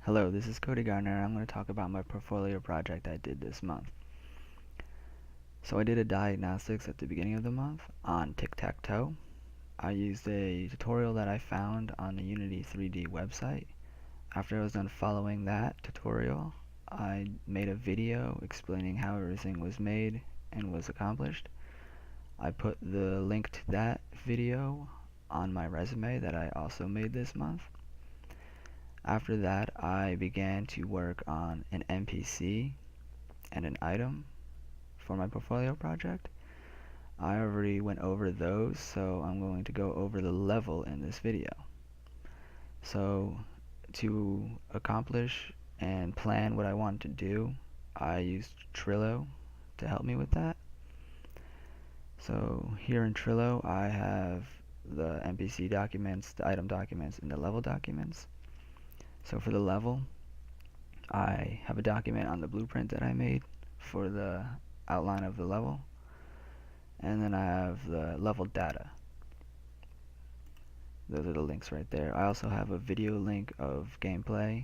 Hello, this is Cody Gardner, and I'm going to talk about my portfolio project I did this month. So I did a diagnostics at the beginning of the month on tic-tac-toe. I used a tutorial that I found on the Unity 3D website. After I was done following that tutorial, I made a video explaining how everything was made and was accomplished. I put the link to that video on my resume that I also made this month. After that, I began to work on an NPC and an item for my portfolio project. I already went over those, so I'm going to go over the level in this video. So to accomplish and plan what I want to do, I used Trello to help me with that. So here in Trello, I have the NPC documents, the item documents, and the level documents. So for the level, I have a document on the blueprint that I made for the outline of the level, and then I have the level data. Those are the links right there. I also have a video link of gameplay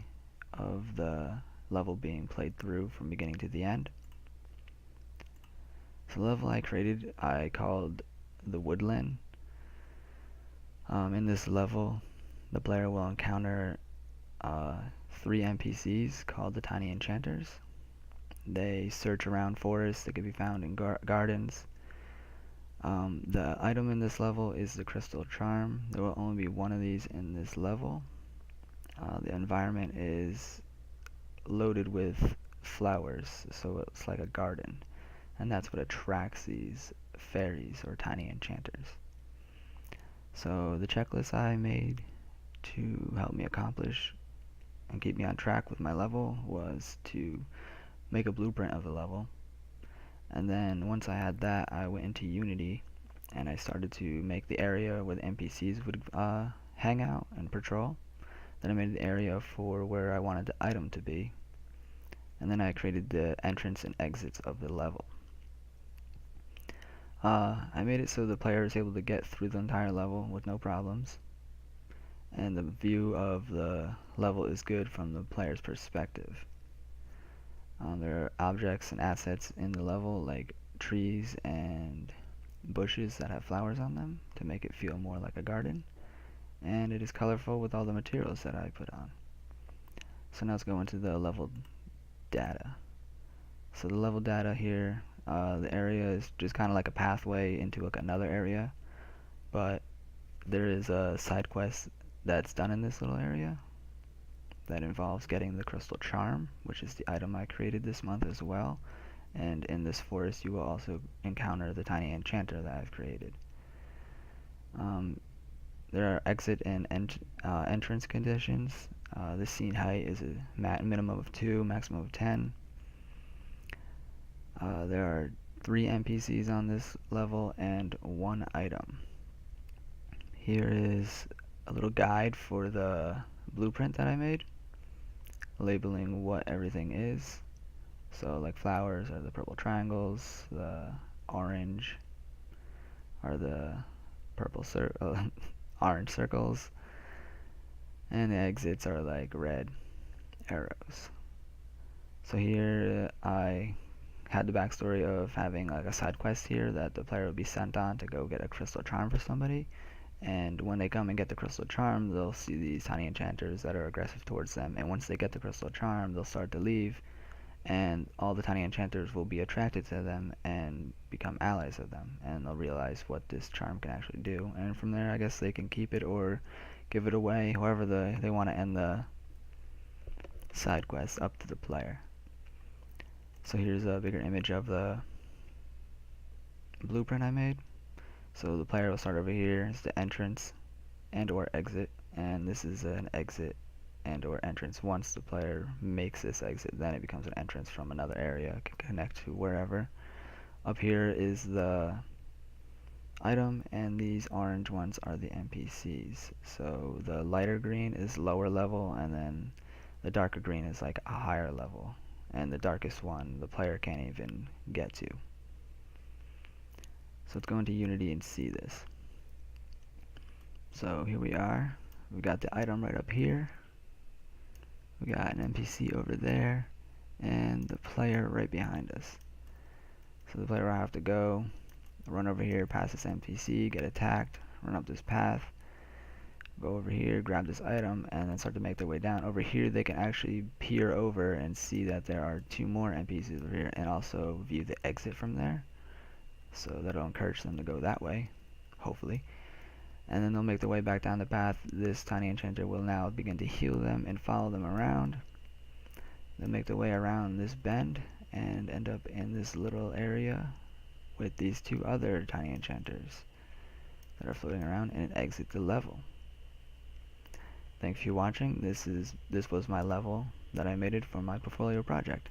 of the level being played through from beginning to the end. So the level I created, I called the Woodland. In this level, the player will encounter 3 NPCs called the Tiny Enchanters. They search around forests that can be found in gardens. The item in this level is the Crystal Charm. There will only be one of these in this level. The environment is loaded with flowers, so it's like a garden, and that's what attracts these fairies or tiny enchanters. So the checklist I made to help me accomplish and keep me on track with my level was to make a blueprint of the level, and then once I had that, I went into Unity and I started to make the area where the NPCs would hang out and patrol. Then I made the area for where I wanted the item to be, and then I created the entrance and exits of the level. I made it so the player is able to get through the entire level with no problems, and the view of the level is good from the player's perspective. There are objects and assets in the level like trees and bushes that have flowers on them to make it feel more like a garden, and it is colorful with all the materials that I put on. So now let's go into the level data. So the level data here, the area is just kind of like a pathway into like another area, but there is a side quest that's done in this little area that involves getting the Crystal Charm, which is the item I created this month as well. And in this forest, you will also encounter the tiny enchanter that I've created. There are exit and entrance conditions. The scene height is a minimum of 2, maximum of 10. There are 3 NPCs on this level and 1 item. Here is a little guide for the blueprint that I made, labeling what everything is. So like flowers are the purple triangles, the orange are the orange circles, and the exits are like red arrows. So here I had the backstory of having like a side quest here that the player will be sent on to go get a crystal charm for somebody, and when they come and get the crystal charm, they'll see these tiny enchanters that are aggressive towards them, and once they get the crystal charm, they'll start to leave, and all the tiny enchanters will be attracted to them and become allies of them, and they'll realize what this charm can actually do, and from there I guess they can keep it or give it away, however they want to end the side quest, up to the player. So here's a bigger image of the blueprint I made. So the player will start over here. It's the entrance and or exit, and this is an exit and or entrance. Once the player makes this exit, then it becomes an entrance from another area. It can connect to wherever. Up here is the item, and these orange ones are the NPCs. So the lighter green is lower level, and then the darker green is like a higher level, and the darkest one the player can't even get to. So let's go into Unity and see this. So here we are. We've got the item right up here. We got an NPC over there, and the player right behind us. So the player will have to go, run over here, past this NPC, get attacked, run up this path, go over here, grab this item, and then start to make their way down. Over here, they can actually peer over and see that there are 2 more NPCs over here, and also view the exit from there. So that'll encourage them to go that way, hopefully. And then they'll make their way back down the path. This tiny enchanter will now begin to heal them and follow them around. They'll make their way around this bend and end up in this little area with these 2 other tiny enchanters that are floating around, and exit the level. Thanks for watching. This was my level that I made it for my Protfolio project.